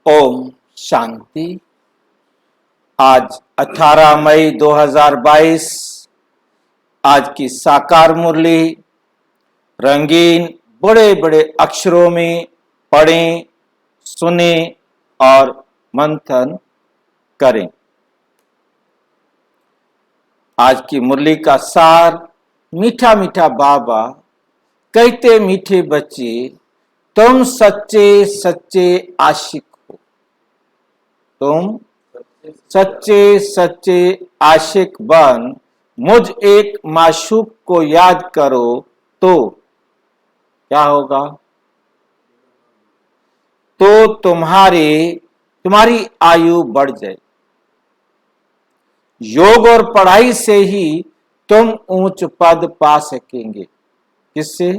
ओम शांति। आज 18 मई 2022 आज की साकार मुरली रंगीन बड़े बड़े अक्षरों में पढ़ें, सुने और मंथन करें। आज की मुरली का सार, मीठा मीठा बाबा कहते मीठे बच्चे, तुम सच्चे सच्चे आशिक हो। तुम सच्चे सच्चे आशिक बन मुझ एक माशूक को याद करो तो क्या होगा? तो तुम्हारी आयु बढ़ जाए। योग और पढ़ाई से ही तुम ऊंच पद पा सकेंगे। किससे?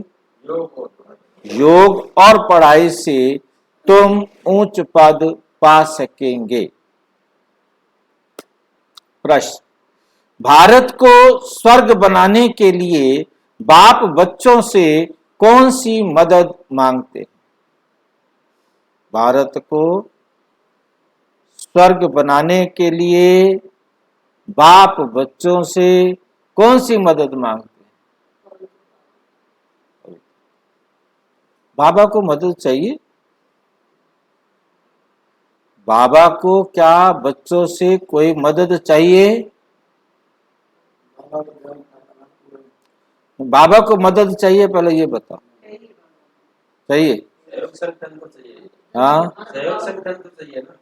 योग और पढ़ाई से तुम ऊंच पद पा सकेंगे। प्रश्न, भारत को स्वर्ग बनाने के लिए बाप बच्चों से कौन सी मदद मांगते? भारत को स्वर्ग बनाने के लिए बाप बच्चों से कौन सी मदद मांगते? बाबा को मदद चाहिए। बाबा को क्या बच्चों से कोई मदद चाहिए? बाबा को मदद चाहिए, पहले ये बताओ। चाहिए? हाँ, सहयोग संगठन तो चाहिए ना।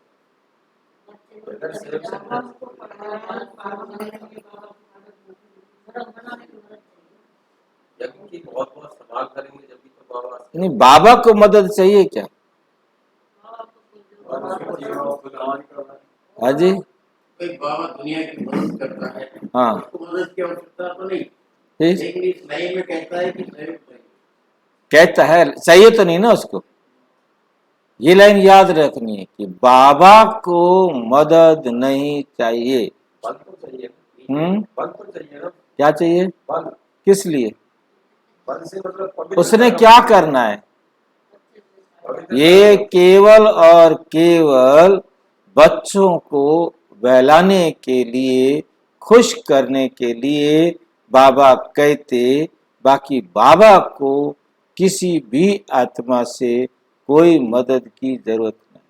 की बहुत सवाल करेंगे जब भी तो बाबा नहीं, बाबा को मदद चाहिए क्या? हाँ जी, बाबा दुनिया की मदद करता है। हाँ, उसको मदद की आवश्यकता तो नहीं, ठीक, लेकिन इस लाइन में कहता है कि सहयोग चाहिए। कहता है, चाहिए तो नहीं ना उसको। ये लाइन याद रखनी है कि बाबा को मदद नहीं चाहिए। बल तो चाहिए। बल तो चाहिए ना। क्या चाहिए? बल। किस लिए? बल से मतलब उसने क्या करना है? ये केवल और केवल बच्चों को बहलाने के लिए, खुश करने के लिए बाबा कहते। बाकी बाबा को किसी भी आत्मा से कोई मदद की जरूरत नहीं।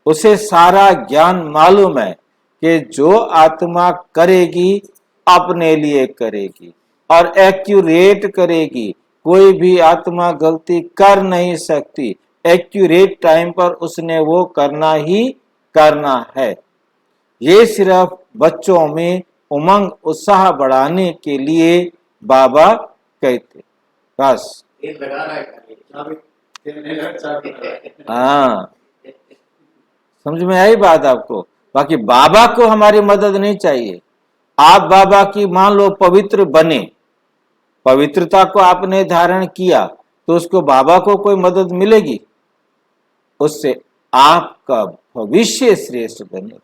उसे सारा ज्ञान मालूम है कि जो आत्मा करेगी अपने लिए करेगी और एक्यूरेट करेगी। कोई भी आत्मा गलती कर नहीं सकती। एक्यूरेट टाइम पर उसने वो करना ही करना है। ये सिर्फ बच्चों में उमंग उत्साह बढ़ाने के लिए बाबा कहते। बस। हाँ, समझ में आई बात आपको? बाकी बाबा को हमारी मदद नहीं चाहिए। आप बाबा की मान लो पवित्र बने, पवित्रता को आपने धारण किया, तो उसको बाबा को कोई मदद मिलेगी? उससे आपका भविष्य श्रेष्ठ बनेगा।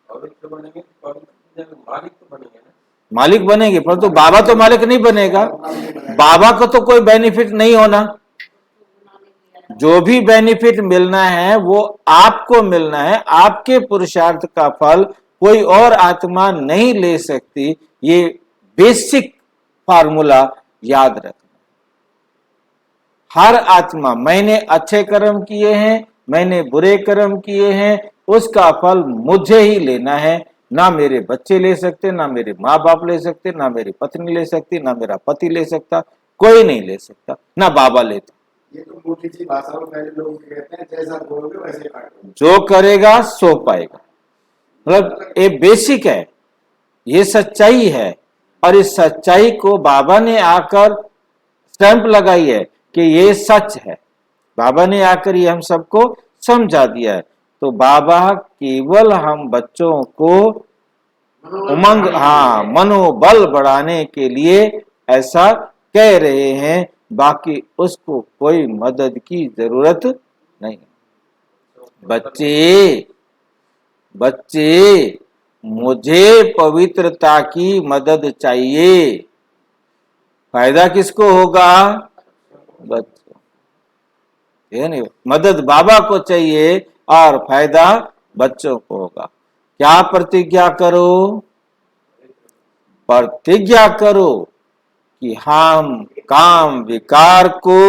पवित्र बनेंगे, मालिक तो बनेंगे ना। मालिक बनेंगे, परंतु बाबा तो मालिक नहीं बनेगा। बाबा को तो कोई बेनिफिट नहीं होना। जो भी बेनिफिट मिलना है वो आपको मिलना है। आपके पुरुषार्थ का फल कोई और आत्मा नहीं ले सकती। ये बेसिक फार्मूला याद रखना। हर आत्मा, मैंने अच्छे कर्म किए हैं, मैंने बुरे कर्म किए हैं, उसका फल मुझे ही लेना है। ना मेरे बच्चे ले सकते, ना मेरे माँ बाप ले सकते, ना मेरी पत्नी ले सकती, ना मेरा पति ले सकता, कोई नहीं ले सकता, ना बाबा लेता। ये तो मोटी सी भाषा में पहले लोग कहते हैं, जैसा बोलोगे वैसे काटोगे। जो करेगा सो पाएगा। मतलब ये बेसिक है, ये सच्चाई है। और इस सच्चाई को बाबा ने आकर स्टैंप लगाई है कि ये सच है। बाबा ने आकर ये हम सबको समझा दिया है। तो बाबा केवल हम बच्चों को उमंग, हाँ, मनोबल बढ़ाने के लिए ऐसा कह रहे हैं। बाकी उसको कोई मदद की जरूरत नहीं। बच्चे, मुझे पवित्रता की मदद चाहिए। फायदा किसको होगा? बच्चों। ये नहीं, मदद बाबा को चाहिए और फायदा बच्चों को होगा। क्या प्रतिज्ञा करो? प्रतिज्ञा करो कि हम काम विकार को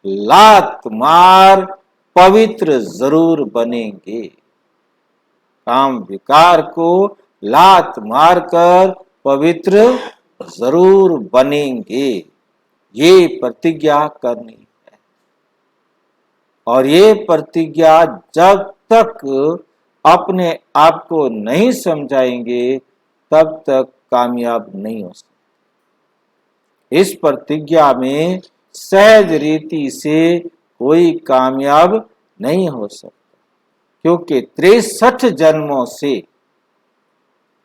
लात मार पवित्र जरूर बनेंगे। काम विकार को लात मारकर पवित्र जरूर बनेंगे, ये प्रतिज्ञा करनी है। और ये प्रतिज्ञा जब तक अपने आप को नहीं समझाएंगे तब तक कामयाब नहीं हो सकते। इस प्रतिज्ञा में सहज रीति से कोई कामयाब नहीं हो सकता, क्योंकि 63 जन्मों से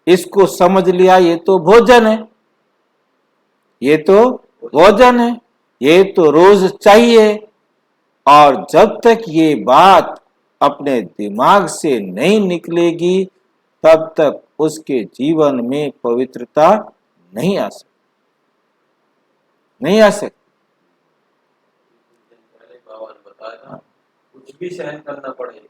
इसको समझ लिया, ये तो भोजन है, ये तो भोजन है, ये तो रोज चाहिए। और जब तक ये बात अपने दिमाग से नहीं निकलेगी तब तक उसके जीवन में पवित्रता नहीं आ सकती, नहीं आ सकती। बाबा ने बताया कुछ भी सहन करना पड़े।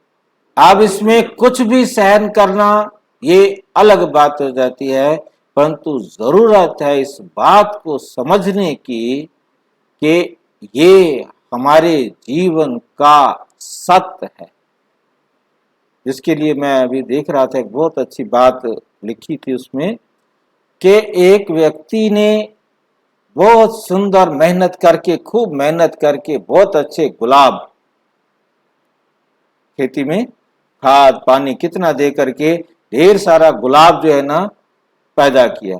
अब इसमें कुछ भी सहन करना ये अलग बात हो जाती है, परंतु जरूरत है इस बात को समझने की कि ये हमारे जीवन का सत्य है। जिसके लिए मैं अभी देख रहा था, एक बहुत अच्छी बात लिखी थी उसमें कि एक व्यक्ति ने बहुत सुंदर मेहनत करके, खूब मेहनत करके बहुत अच्छे गुलाब, खेती में खाद पानी कितना दे करके ढेर सारा गुलाब जो है ना पैदा किया।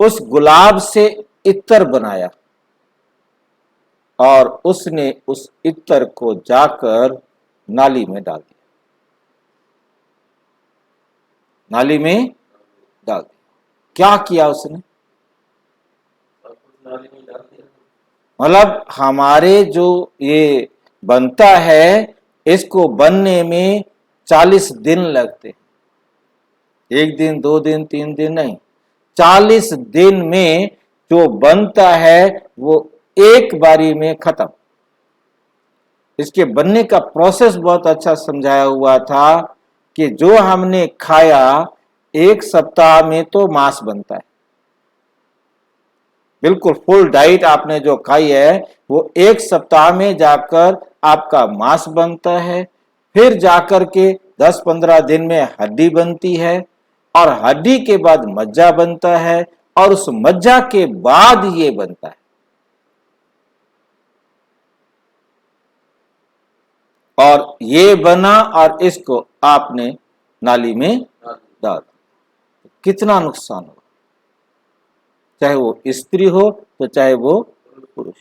उस गुलाब से इत्र बनाया और उसने उस इत्र को जाकर नाली में डाल दिया, नाली में डाल दिया। क्या किया उसने? मतलब हमारे जो ये बनता है, इसको बनने में 40 दिन लगते, 1 दिन 2 दिन 3 दिन नहीं, 40 दिन में जो बनता है वो एक बारी में खत्म। इसके बनने का प्रोसेस बहुत अच्छा समझाया हुआ था कि जो हमने खाया 1 सप्ताह में तो मांस बनता है, बिल्कुल फुल डाइट आपने जो खाई है वो 1 सप्ताह में जाकर आपका मांस बनता है। फिर जाकर के 10-15 दिन में हड्डी बनती है और हड्डी के बाद मज्जा बनता है और उस मज्जा के बाद ये बनता है। और ये बना और इसको आपने नाली में डाल, कितना नुकसान हुआ, चाहे वो स्त्री हो तो चाहे वो पुरुष,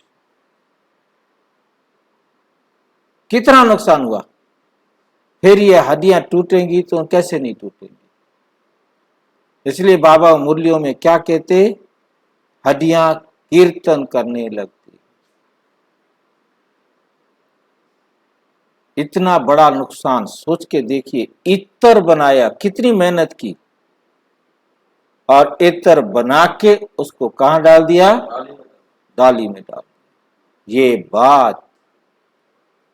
कितना नुकसान हुआ। फिर ये हड्डियां टूटेंगी तो कैसे नहीं टूटेंगी। इसलिए बाबा मुरलियों में क्या कहते, हड्डियां कीर्तन करने लगती। इतना बड़ा नुकसान सोच के देखिए, इत्र बनाया, कितनी मेहनत की, और इत्र बना के उसको कहां डाल दिया? डाली में डाल। ये बात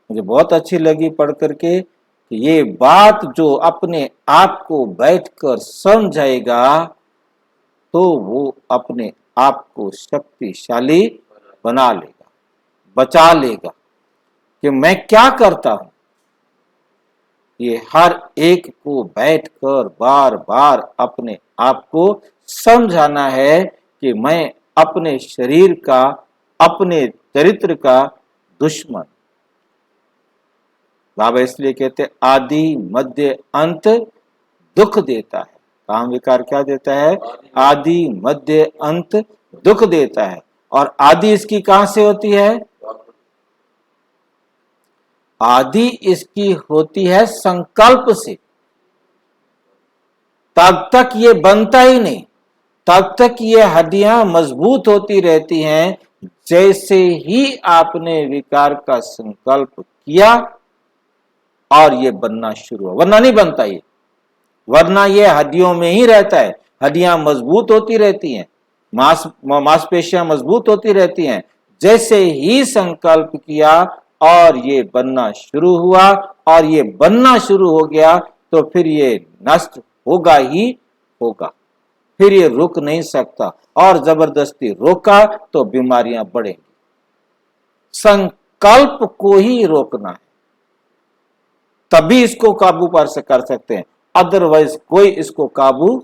मुझे बहुत अच्छी लगी पढ़ करके कि ये बात जो अपने आप को बैठकर समझाएगा तो वो अपने आप को शक्तिशाली बना लेगा, बचा लेगा। कि मैं क्या करता हूं, ये हर एक को बैठकर बार बार अपने आप को समझाना है कि मैं अपने शरीर का, अपने चरित्र का दुश्मन। बाबा इसलिए कहते आदि मध्य अंत दुख देता है। काम विकार क्या देता है? आदि मध्य अंत दुख देता है। और आदि इसकी कहां से होती है? आदि इसकी होती है संकल्प से। तब तक ये बनता ही नहीं, तब तक ये हड्डियां मजबूत होती रहती हैं। जैसे ही आपने विकार का संकल्प किया और ये बनना शुरू हुआ, वरना नहीं बनता ये, वरना ये हड्डियों में ही रहता है। हड्डियां मजबूत होती रहती हैं, मांसपेशियां मजबूत होती रहती हैं। जैसे ही संकल्प किया और ये बनना शुरू हुआ, और ये बनना शुरू हो गया तो फिर ये नष्ट होगा ही होगा, फिर ये रुक नहीं सकता, और जबरदस्ती रोका तो बीमारियां बढ़ेंगी। संकल्प को ही रोकना है, तभी इसको काबू पर से कर सकते हैं, अदरवाइज कोई इसको काबू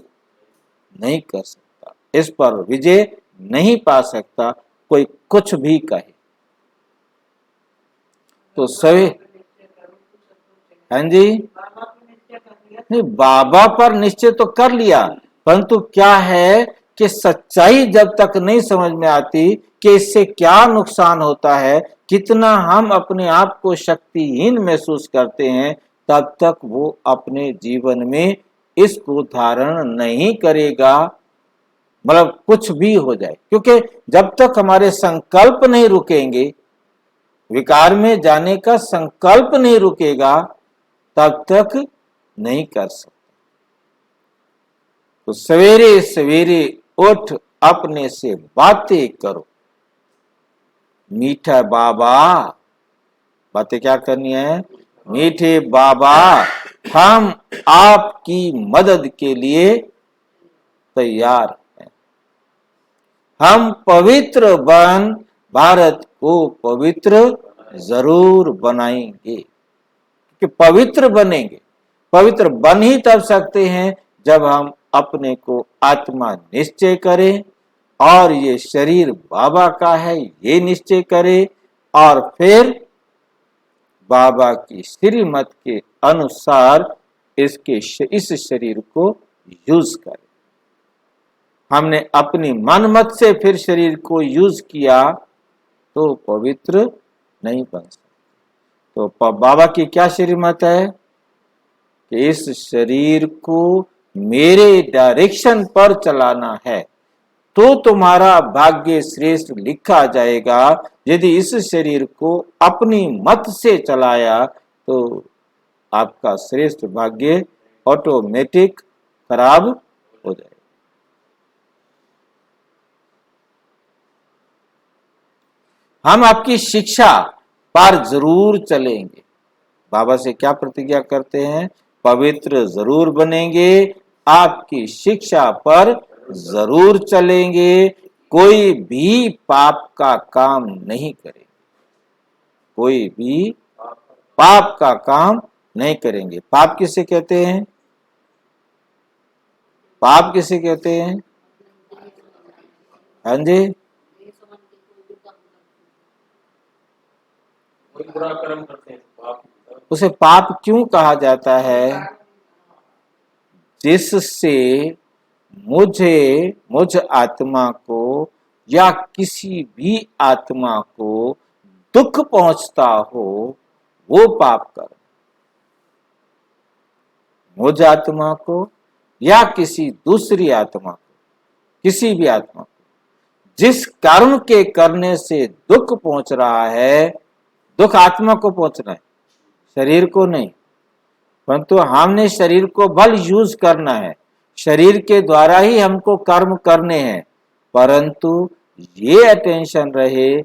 नहीं कर सकता, इस पर विजय नहीं पा सकता, कोई कुछ भी कहे। तो सभी, हाँ जी, नहीं बाबा पर निश्चय तो कर लिया, परंतु क्या है कि सच्चाई जब तक नहीं समझ में आती कि इससे क्या नुकसान होता है, कितना हम अपने आप को शक्तिहीन महसूस करते हैं, तब तक वो अपने जीवन में इसको धारण नहीं करेगा, मतलब कुछ भी हो जाए। क्योंकि जब तक हमारे संकल्प नहीं रुकेंगे, विकार में जाने का संकल्प नहीं रुकेगा, तब तक नहीं कर सकते। तो सवेरे सवेरे उठ अपने से बातें करो, मीठा बाबा, बातें क्या करनी है, मीठे बाबा हम आपकी मदद के लिए तैयार हैं, हम पवित्र बन भारत को पवित्र जरूर बनाएंगे। कि पवित्र बनेंगे, पवित्र बन ही तब सकते हैं जब हम अपने को आत्मा निश्चय करें, और ये शरीर बाबा का है ये निश्चय करें, और फिर बाबा की श्रीमत के अनुसार इस शरीर को यूज करें। हमने अपनी मनमत से फिर शरीर को यूज किया तो पवित्र नहीं बन सकता। तो बाबा की क्या श्रीमत है कि इस शरीर को मेरे डायरेक्शन पर चलाना है, तो तुम्हारा भाग्य श्रेष्ठ लिखा जाएगा। यदि इस शरीर को अपनी मत से चलाया तो आपका श्रेष्ठ भाग्य ऑटोमेटिक खराब हो जाएगा। हम आपकी शिक्षा पर जरूर चलेंगे। बाबा से क्या प्रतिज्ञा करते हैं, पवित्र जरूर बनेंगे, आपकी शिक्षा पर जरूर चलेंगे, कोई भी पाप का काम नहीं करेंगे, कोई भी पाप का काम नहीं करेंगे। पाप किसे कहते हैं, पाप किसे कहते हैं, हाँ जी, कोई बुरा कर्म करते हैं पाप, उसे पाप क्यों कहा जाता है, जिससे मुझ आत्मा को या किसी भी आत्मा को दुख पहुंचता हो, वो पाप कर। मुझ आत्मा को या किसी दूसरी आत्मा को, किसी भी आत्मा को जिस कर्म के करने से दुख पहुंच रहा है, दुख आत्मा को पहुंचना है, शरीर को नहीं। परंतु हमने शरीर को बल यूज करना है, शरीर के द्वारा ही हमको कर्म करने हैं, परंतु ये अटेंशन रहे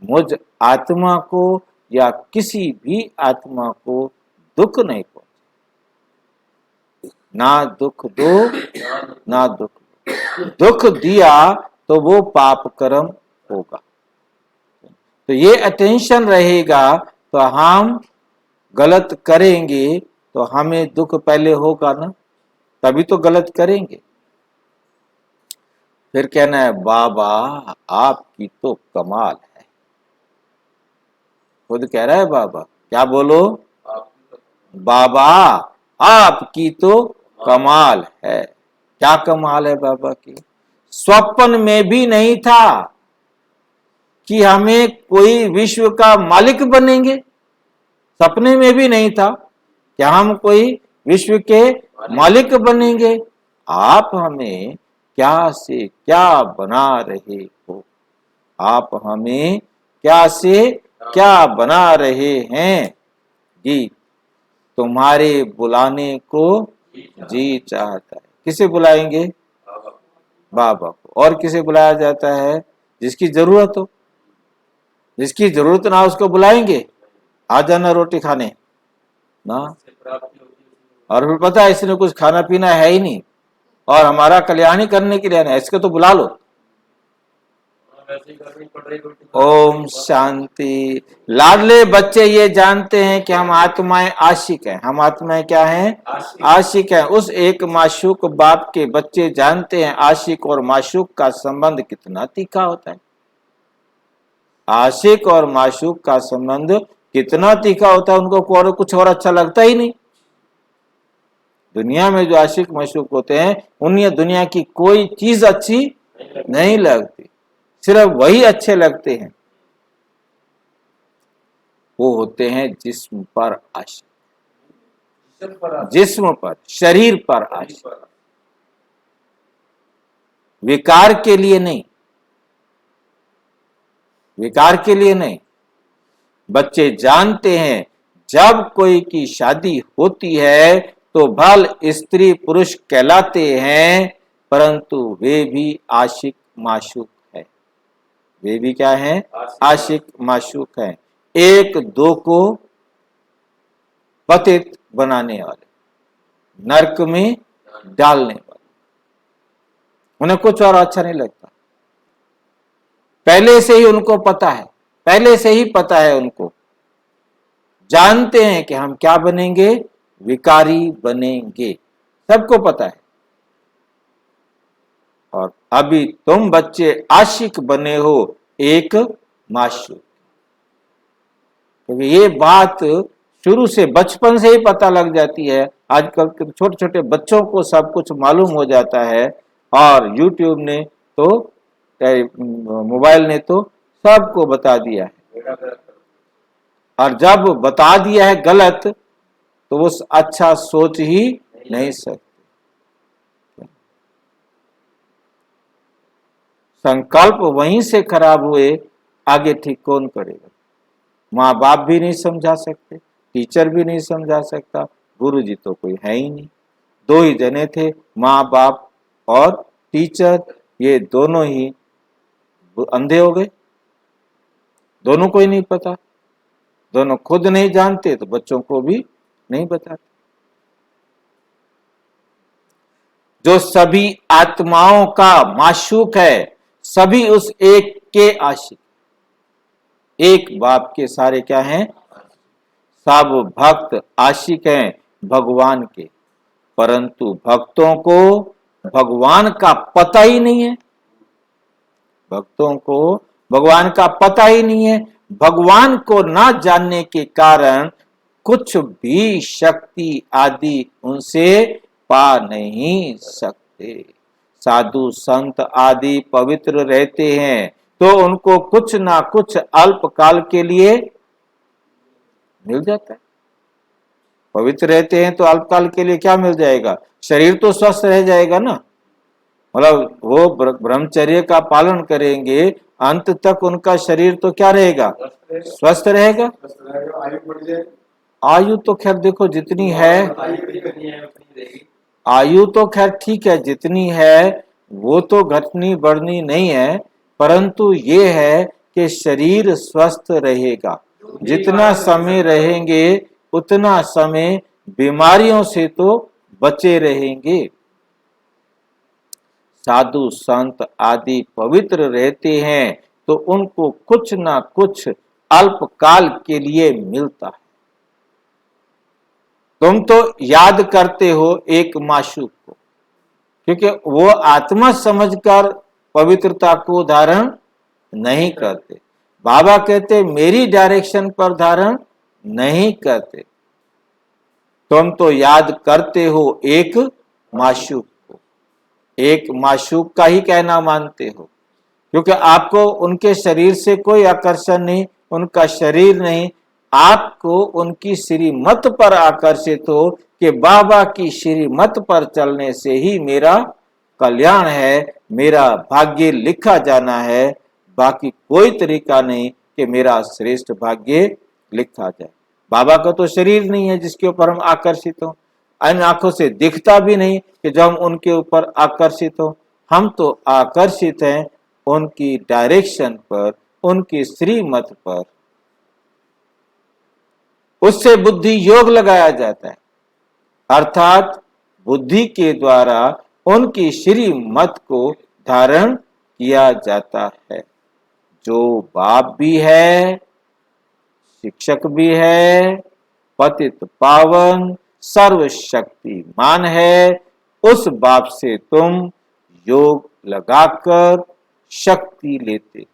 मुझ आत्मा को या किसी भी आत्मा को दुख नहीं पहुंचे। ना दुख दो ना दुख दो, दुख दिया तो वो पाप कर्म होगा। तो ये अटेंशन रहेगा तो हम गलत करेंगे तो हमें दुख पहले होगा ना, तभी तो गलत करेंगे। फिर कहना है बाबा आपकी तो कमाल है, खुद कह रहा है बाबा, क्या बोलो, बाबा आपकी तो कमाल है। क्या कमाल है बाबा की, स्वप्न में भी नहीं था कि हमें कोई विश्व का मालिक बनेंगे, सपने में भी नहीं था कि हम कोई विश्व के मालिक बनेंगे। आप हमें क्या से क्या बना रहे हो, आप हमें क्या से क्या बना रहे हैं जी, तुम्हारे बुलाने को जी चाहता है। किसे बुलाएंगे, बाबा को। और किसे बुलाया जाता है, जिसकी जरूरत हो, जिसकी जरूरत ना उसको बुलाएंगे, आ जाना रोटी खाने ना। से प्राप्ति होती है। और फिर पता है इसने कुछ खाना पीना है ही नहीं और हमारा कल्याण ही करने के लिए ना, इसके तो बुला लो। हाँ, वैसे ही करनी पड़ रही रोटी। ओम शांति। लाडले बच्चे ये जानते हैं कि हम आत्माएं आशिक हैं। हम आत्माएं क्या हैं? आशिक। आशिक हैं। उस एक माशूक बाप के बच्चे जानते हैं आशिक और माशूक का संबंध कितना तीखा होता है। आशिक और माशूक का संबंध कितना तीखा होता है, उनको और कुछ और अच्छा लगता ही नहीं। दुनिया में जो आशिक माशूक होते हैं उन्हें दुनिया की कोई चीज अच्छी नहीं लगती, सिर्फ वही अच्छे लगते हैं। वो होते हैं जिस्म पर आशिक, जिस्म पर आशिक। जिस्म पर, शरीर पर आशिक, पर। विकार के लिए नहीं, विकार के लिए नहीं। बच्चे जानते हैं जब कोई की शादी होती है तो भल स्त्री पुरुष कहलाते हैं, परंतु वे भी आशिक माशूक है। वे भी क्या हैं? आशिक माशूक है। एक दो को पतित बनाने वाले, नरक में डालने वाले, उन्हें कुछ और अच्छा नहीं लगता। पहले से ही उनको पता है, पहले से ही पता है उनको, जानते हैं कि हम क्या बनेंगे? विकारी बनेंगे, सबको पता है। और अभी तुम बच्चे आशिक बने हो एक माशूक, क्योंकि ये बात शुरू से बचपन से ही पता लग जाती है। आजकल के छोटे छोटे बच्चों को सब कुछ मालूम हो जाता है और यूट्यूब ने तो, मोबाइल ने तो सबको बता दिया है। और जब बता दिया है गलत तो वो अच्छा सोच ही नहीं सकते। संकल्प वहीं से खराब हुए, आगे ठीक कौन करेगा? माँ बाप भी नहीं समझा सकते, टीचर भी नहीं समझा सकता, गुरु जी तो कोई है ही नहीं। दो ही जने थे, माँ बाप और टीचर, ये दोनों ही अंधे हो गए। दोनों को ही नहीं पता, दोनों खुद नहीं जानते तो बच्चों को भी नहीं बताते। जो सभी आत्माओं का माशूक है, सभी उस एक के आशिक। एक बाप के सारे क्या हैं? सब भक्त आशिक हैं भगवान के, परंतु भक्तों को भगवान का पता ही नहीं है। भक्तों को भगवान का पता ही नहीं है। भगवान को ना जानने के कारण कुछ भी शक्ति आदि उनसे पा नहीं सकते। साधु संत आदि पवित्र रहते हैं तो उनको कुछ ना कुछ अल्पकाल के लिए मिल जाता है। पवित्र रहते हैं तो अल्पकाल के लिए क्या मिल जाएगा? शरीर तो स्वस्थ रह जाएगा ना। मतलब वो ब्रह्मचर्य का पालन करेंगे, अंत तक उनका शरीर तो क्या रहेगा? स्वस्थ रहेगा। आयु बढ़ जाएगी। आयु तो खैर देखो जितनी है, आयु तो खैर ठीक है जितनी है, वो तो घटनी बढ़नी नहीं है, परंतु ये है कि शरीर स्वस्थ रहेगा। जितना समय रहेंगे उतना समय बीमारियों से तो बचे रहेंगे। साधु संत आदि पवित्र रहते हैं तो उनको कुछ ना कुछ अल्पकाल के लिए मिलता है। तुम तो याद करते हो एक माशूक को, क्योंकि वो आत्मा समझकर पवित्रता को धारण नहीं करते। बाबा कहते मेरी डायरेक्शन पर धारण नहीं करते। तुम तो याद करते हो एक माशूक को, एक माशूक का ही कहना मानते हो, क्योंकि आपको उनके शरीर से कोई आकर्षण नहीं, उनका शरीर नहीं, आपको उनकी श्रीमत पर आकर्षित हो कि बाबा की श्रीमत पर चलने से ही मेरा कल्याण है, मेरा भाग्य लिखा जाना है। बाकी कोई तरीका नहीं कि मेरा श्रेष्ठ भाग्य लिखा जाए। बाबा का तो शरीर नहीं है जिसके ऊपर हम आकर्षित हो, इन आंखों से दिखता भी नहीं कि जो हम उनके ऊपर आकर्षित हो। हम तो आकर्षित हैं उनकी डायरेक्शन पर, उनकी श्रीमत पर। उससे बुद्धि योग लगाया जाता है, अर्थात बुद्धि के द्वारा उनकी श्रीमत को धारण किया जाता है। जो बाप भी है, शिक्षक भी है, पतित पावन सर्वशक्तिमान है, उस बाप से तुम योग लगाकर शक्ति लेते हो।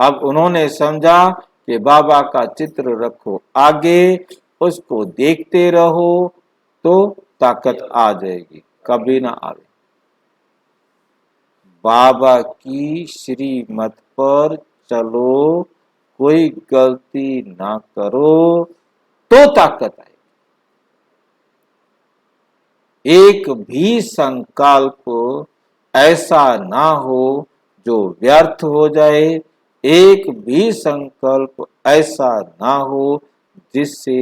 अब उन्होंने समझा कि बाबा का चित्र रखो आगे, उसको देखते रहो तो ताकत आ जाएगी, कभी ना आवे। बाबा की श्रीमत पर चलो, कोई गलती ना करो तो ताकत आएगी। एक भी संकल्प ऐसा ना हो जो व्यर्थ हो जाए, एक भी संकल्प ऐसा ना हो जिससे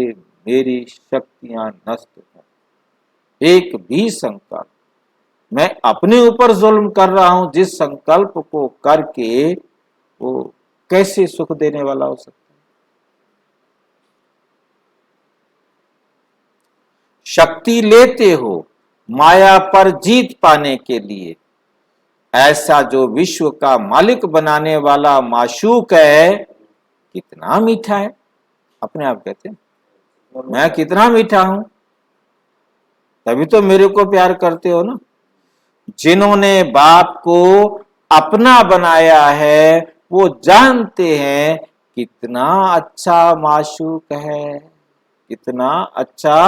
मेरी शक्तियां नष्ट हो। एक भी संकल्प, मैं अपने ऊपर जुल्म कर रहा हूं जिस संकल्प को करके, वो कैसे सुख देने वाला हो सकता है। शक्ति लेते हो माया पर जीत पाने के लिए। ऐसा जो विश्व का मालिक बनाने वाला माशूक है, कितना मीठा है। अपने आप कहते हैं मैं कितना मीठा हूं, तभी तो मेरे को प्यार करते हो ना। जिन्होंने बाप को अपना बनाया है वो जानते हैं कितना अच्छा माशूक है, कितना अच्छा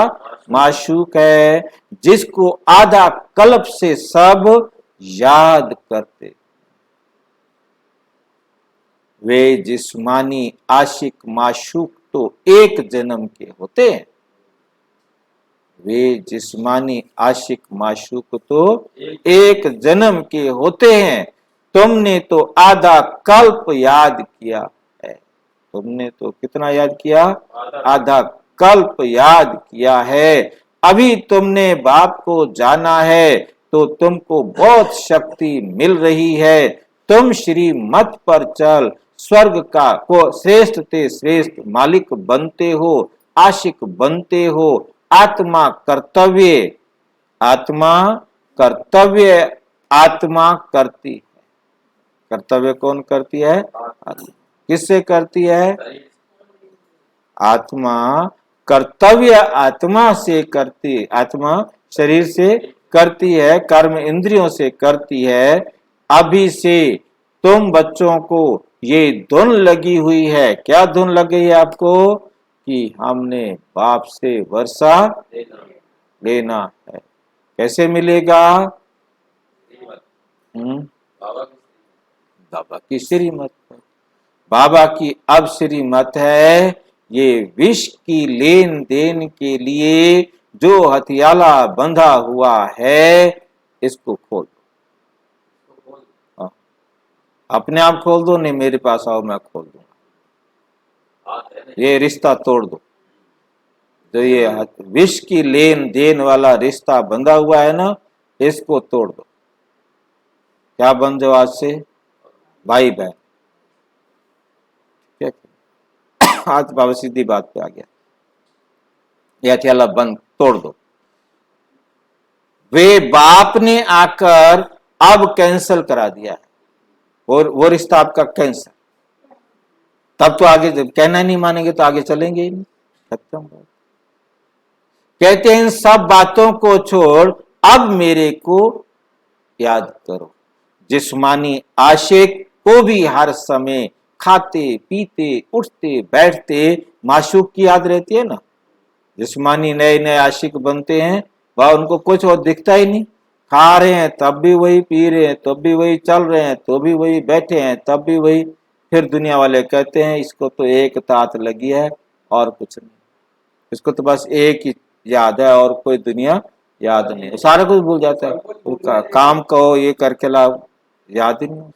माशूक है, जिसको आधा कल्प से सब याद करते। वे जिस्मानी आशिक माशूक तो एक जन्म के होते हैं, वे जिस्मानी आशिक माशूक तो एक जन्म के होते हैं। तुमने तो आधा कल्प याद किया है, तुमने तो कितना याद किया, आधा कल्प याद किया है। अभी तुमने बाप को जाना है तो तुमको बहुत शक्ति मिल रही है। तुम श्रीमत पर चल, स्वर्ग का को श्रेष्ठ ते श्रेष्ठ मालिक बनते हो, आशिक बनते हो। आत्मा कर्तव्य, आत्मा कर्तव्य आत्मा करती है। कर्तव्य कौन करती है, आत्मा। किससे करती है, आत्मा कर्तव्य आत्मा से करती, आत्मा शरीर से करती है, कर्म इंद्रियों से करती है। अभी से तुम बच्चों को ये धुन लगी हुई है। क्या धुन लग गई है आपको, कि हमने बाप से वर्षा लेना है। कैसे मिलेगा, बाबा की श्रीमत। बाबा की अब श्रीमत है, ये विष की लेन देन के लिए जो हथियाला बंधा हुआ है, इसको खोल दो। अपने आप खोल दो, नहीं मेरे पास आओ मैं खोल दूंगा। ये रिश्ता तोड़ दो, जो ये विष की लेन देन वाला रिश्ता बंधा हुआ है ना, इसको तोड़ दो। क्या बन जाओ आज से, भाई बहन। आज बाबा सीधी बात पे आ गया, ये हथियाला बंद तोड़ दो। वे बाप ने आकर अब कैंसल करा दिया है, और वो रिश्ता आपका कैंसल। तब तो आगे जब कहना नहीं मानेंगे तो आगे चलेंगे ही नहीं, खत्म। कहते हैं इन सब बातों को छोड़ अब मेरे को याद करो। जिस्मानी आशिक को भी हर समय खाते पीते उठते बैठते माशूक की याद रहती है ना। जिस्मानी नए नए आशिक बनते हैं, वह उनको कुछ और दिखता ही नहीं। खा रहे हैं तब भी वही, पी रहे हैं तब भी वही, चल रहे हैं तो भी वही, बैठे हैं तब भी वही। फिर दुनिया वाले कहते हैं इसको तो एक तात लगी है और कुछ नहीं, इसको तो बस एक ही याद है और कोई दुनिया याद नहीं। वो सारा कुछ भूल जाता है, काम कहो ये करके लाओ, याद ही नहीं।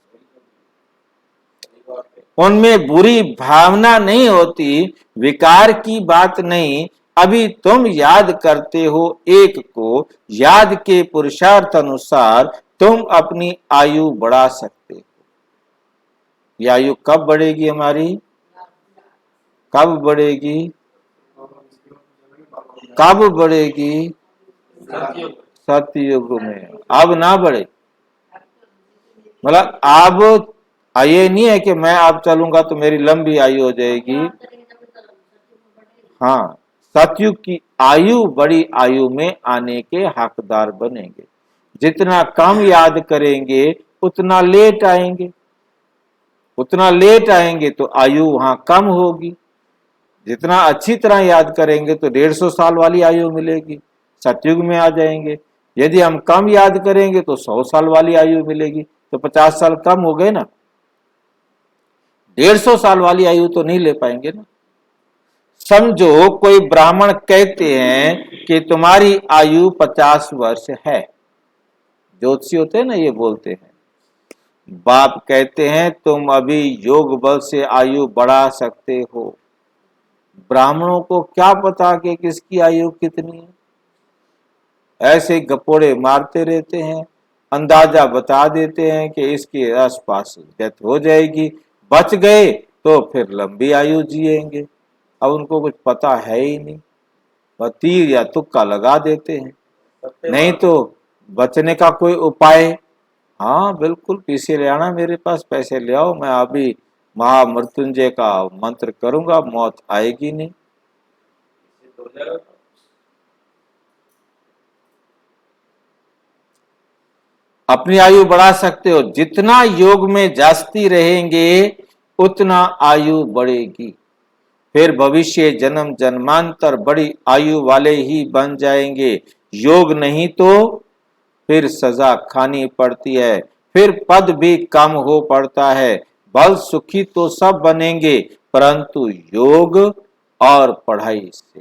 उनमें बुरी भावना नहीं होती, विकार की बात नहीं। अभी तुम याद करते हो एक को, याद के पुरुषार्थ अनुसार तुम अपनी आयु बढ़ा सकते हो। ये आयु कब बढ़ेगी हमारी, कब बढ़ेगी? कब बढ़ेगी? सतयुग। सतयुग में। अब ना बढ़े, मतलब अब ये नहीं है कि मैं अब चलूंगा तो मेरी लंबी आयु हो जाएगी। हाँ, सतयुग की आयु बड़ी आयु में आने के हकदार बनेंगे। जितना कम याद करेंगे उतना लेट आएंगे, उतना लेट आएंगे तो आयु वहां कम होगी। जितना अच्छी तरह याद करेंगे तो 150 साल वाली आयु मिलेगी, सतयुग में आ जाएंगे। यदि हम कम याद करेंगे तो 100 साल वाली आयु मिलेगी, तो 50 साल कम हो गए ना। 150 साल वाली आयु तो नहीं ले पाएंगे ना। समझो कोई ब्राह्मण कहते हैं कि तुम्हारी आयु 50 वर्ष है, ज्योतिषी होते हैं ना ये बोलते हैं। बाप कहते हैं तुम अभी योग बल से आयु बढ़ा सकते हो। ब्राह्मणों को क्या पता कि किसकी आयु कितनी है, ऐसे गपोड़े मारते रहते हैं, अंदाजा बता देते हैं कि इसके आसपास डेथ हो जाएगी, बच गए तो फिर लंबी आयु जिएंगे। अब उनको कुछ पता है ही नहीं, वह तीर या तुक्का लगा देते हैं, नहीं तो बचने का कोई उपाय। हाँ बिल्कुल, पीछे ले आना, मेरे पास पैसे ले आओ, मैं अभी महामृत्युंजय का मंत्र करूंगा, मौत आएगी नहीं। अपनी आयु बढ़ा सकते हो, जितना योग में जास्ती रहेंगे उतना आयु बढ़ेगी। फिर भविष्य जन्म जन्मांतर बड़ी आयु वाले ही बन जाएंगे। योग नहीं तो फिर सजा खानी पड़ती है, फिर पद भी कम हो पड़ता है। बल सुखी तो सब बनेंगे, परंतु योग और पढ़ाई से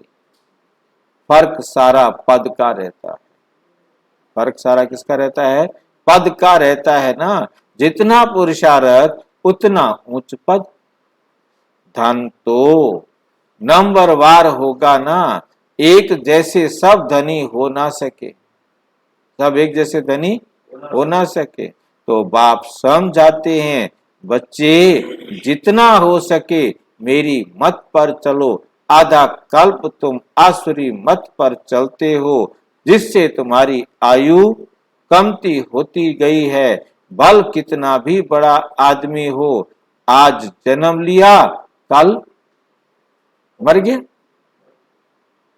फर्क सारा पद का रहता है। फर्क सारा किसका रहता है? पद का रहता है ना। जितना पुरुषार्थ उतना उच्च पद। धन तो नंबरवार होगा ना, एक जैसे सब धनी हो ना सके, सब एक जैसे धनी हो ना सके। तो बाप समझाते हैं बच्चे जितना हो सके मेरी मत पर चलो। आधा कल्प तुम आसुरी मत पर चलते हो, जिससे तुम्हारी आयु कमती होती गई है। बल कितना भी बड़ा आदमी हो, आज जन्म लिया कल मर गया।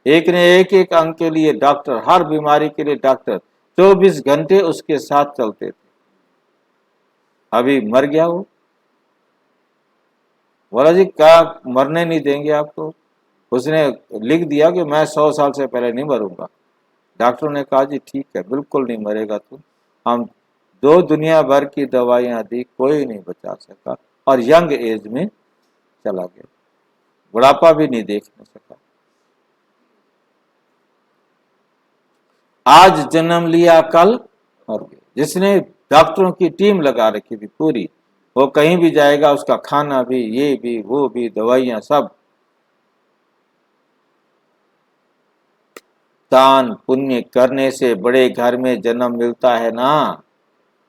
एक ने एक एक अंग के लिए डॉक्टर, हर बीमारी के लिए डॉक्टर, 24 घंटे उसके साथ चलते थे, अभी मर गया वो। बोला जी क्या मरने नहीं देंगे आपको? उसने लिख दिया कि मैं 100 साल से पहले नहीं मरूंगा। डॉक्टर ने कहा जी ठीक है, बिल्कुल नहीं मरेगा तू। हम 2 दुनिया भर की दवाइयां दी, कोई नहीं बचा सका, और यंग एज में चला गया, बुढ़ापा भी नहीं देख नहीं सका। आज जन्म लिया कल मर गया। जिसने डॉक्टरों की टीम लगा रखी थी पूरी, वो कहीं भी जाएगा उसका खाना भी, ये भी, वो भी, दवाइयां सब। दान पुण्य करने से बड़े घर में जन्म मिलता है ना।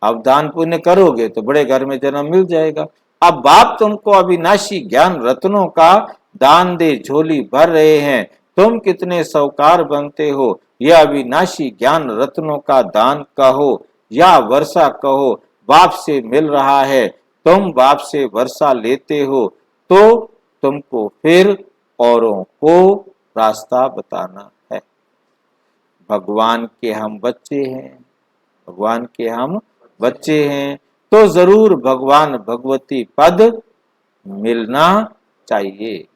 अब दान पुण्य करोगे तो बड़े घर में जन्म मिल जाएगा। अब बाप तुमको अविनाशी ज्ञान रत्नों का दान दे झोली भर रहे हैं, तुम कितने सौकार बनते हो। यह अविनाशी ज्ञान रत्नों का दान कहो या वर्षा कहो, बाप से मिल रहा है, तुम बाप से वर्षा लेते हो, तो तुमको फिर औरों को रास्ता बताना है। भगवान के हम बच्चे हैं, भगवान के हम बच्चे हैं, तो जरूर भगवान भगवती पद मिलना चाहिए।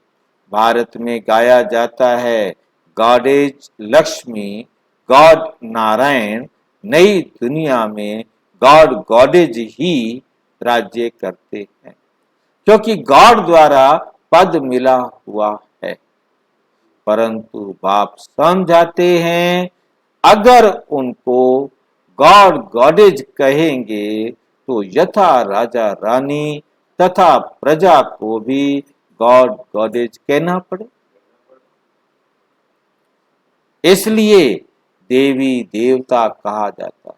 भारत में गाया जाता है God is Lakshmi, God Narayan, नई दुनिया में गॉड गॉडेज ही राज्य करते हैं, क्योंकि गॉड द्वारा पद मिला हुआ है। परंतु बाप समझाते हैं अगर उनको गॉड गॉडेज कहेंगे तो यथा राजा रानी तथा प्रजा को भी गॉड गॉडेज कहना पड़े। इसलिए देवी देवता कहा जाता है।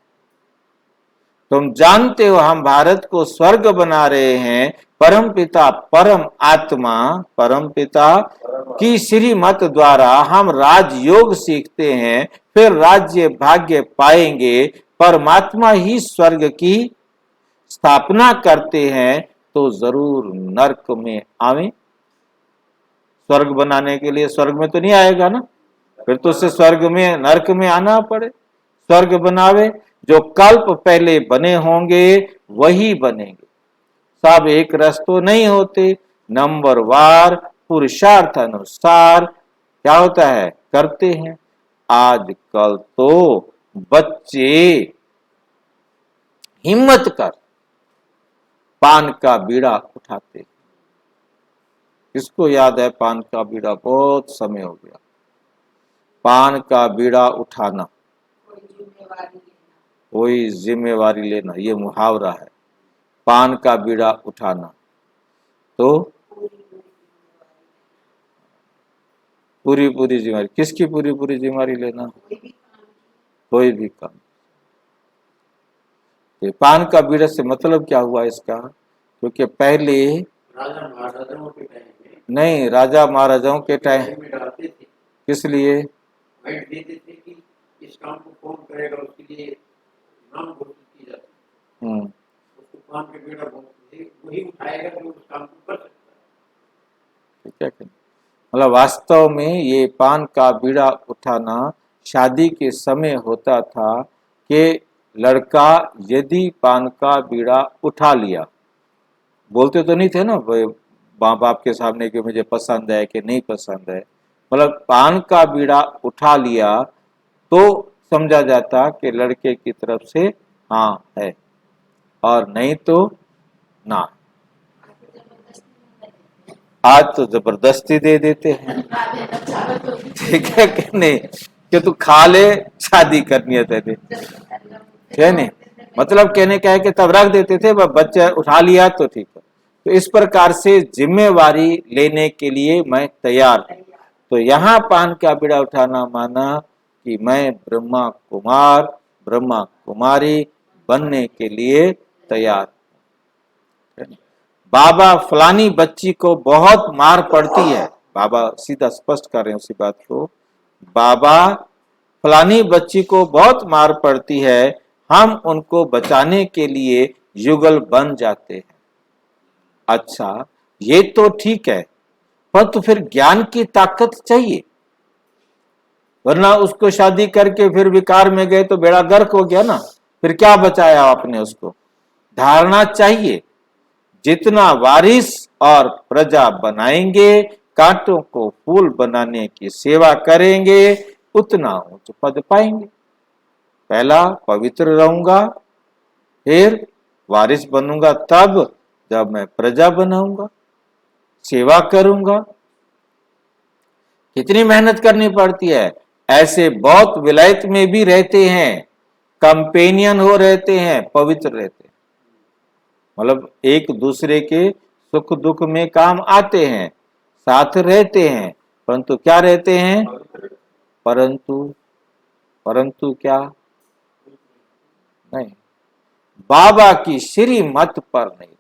तुम जानते हो हम भारत को स्वर्ग बना रहे हैं। परम पिता परम आत्मा परम पिता की श्रीमत द्वारा हम राजयोग सीखते हैं, फिर राज्य भाग्य पाएंगे। परमात्मा ही स्वर्ग की स्थापना करते हैं, तो जरूर नरक में आवे। स्वर्ग बनाने के लिए स्वर्ग में तो नहीं आएगा ना, फिर तो उसे स्वर्ग में नरक में आना पड़े। स्वर्ग बनावे, जो कल्प पहले बने होंगे वही बनेंगे। सब एक रस तो नहीं होते, नंबर वार पुरुषार्थ अनुसार क्या होता है करते हैं। आजकल तो बच्चे हिम्मत कर पान का बीड़ा उठाते। किसको याद है पान का बीड़ा? बहुत समय हो गया। पान का बीड़ा उठाना, कोई जिम्मेवारी लेना, ये मुहावरा है। पान का बीड़ा उठाना तो पूरी पूरी जिम्मेवारी। किसकी पूरी पूरी जिम्मेवारी लेना? कोई भी काम। ये पान का बीड़ा से मतलब क्या हुआ इसका? क्योंकि पहले राजा महाराजाओं के टाइम में नहीं, राजा महाराजाओं के टाइम में डालते थे, किस लिए? वाइट देते थे कि इस काम को कौन करेगा, उसके लिए नाम घोषित की जाती है। उसको पान के बेड़ा बोलते थे, वही उठाएगा जो उस काम को कर सकता है। ठीक है। मतलब वास्तव में ये पान का बीड़ा उठाना शादी के समय होता था कि लड़का यदि पान का बीड़ा उठा लिया, बोलते तो नहीं थे ना माँ बाप के सामने कि मुझे पसंद है कि नहीं पसंद है, मतलब पान का बीड़ा उठा लिया तो समझा जाता कि लड़के की तरफ से हाँ है, और नहीं तो ना। आज तो जबरदस्ती दे देते हैं, ठीक है कि नहीं, कि तू खा ले, शादी करनी है तेरे, है नहीं। मतलब कहने का है कि तब रख देते थे, बच्चा उठा लिया तो ठीक है। तो इस प्रकार से जिम्मेवारी लेने के लिए मैं तैयार हूं। तो यहाँ पान का बीड़ा उठाना माना कि मैं ब्रह्मा कुमार ब्रह्मा कुमारी बनने के लिए तैयार। बाबा फलानी बच्ची को बहुत मार पड़ती है, बाबा सीधा स्पष्ट कर रहे हैं उसी बात को। बाबा फलानी बच्ची को बहुत मार पड़ती है, हम उनको बचाने के लिए युगल बन जाते हैं। अच्छा, ये तो ठीक है, पर तो फिर ज्ञान की ताकत चाहिए, वरना उसको शादी करके फिर विकार में गए तो बेड़ा गर्क हो गया ना, फिर क्या बचाया आपने उसको। धारणा चाहिए, जितना वारिस और प्रजा बनाएंगे, कांटों को फूल बनाने की सेवा करेंगे, उतना ऊंच पद पाएंगे। पहला पवित्र रहूंगा, फिर वारिस बनूंगा, तब जब मैं प्रजा बनाऊंगा, सेवा करूंगा। कितनी मेहनत करनी पड़ती है। ऐसे बहुत विलायत में भी रहते हैं, कंपेनियन हो रहते हैं, पवित्र रहते हैं, मतलब एक दूसरे के सुख दुख में काम आते हैं, साथ रहते हैं, परंतु क्या रहते हैं? परंतु क्या नहीं, बाबा की श्रीमत पर नहीं रहते।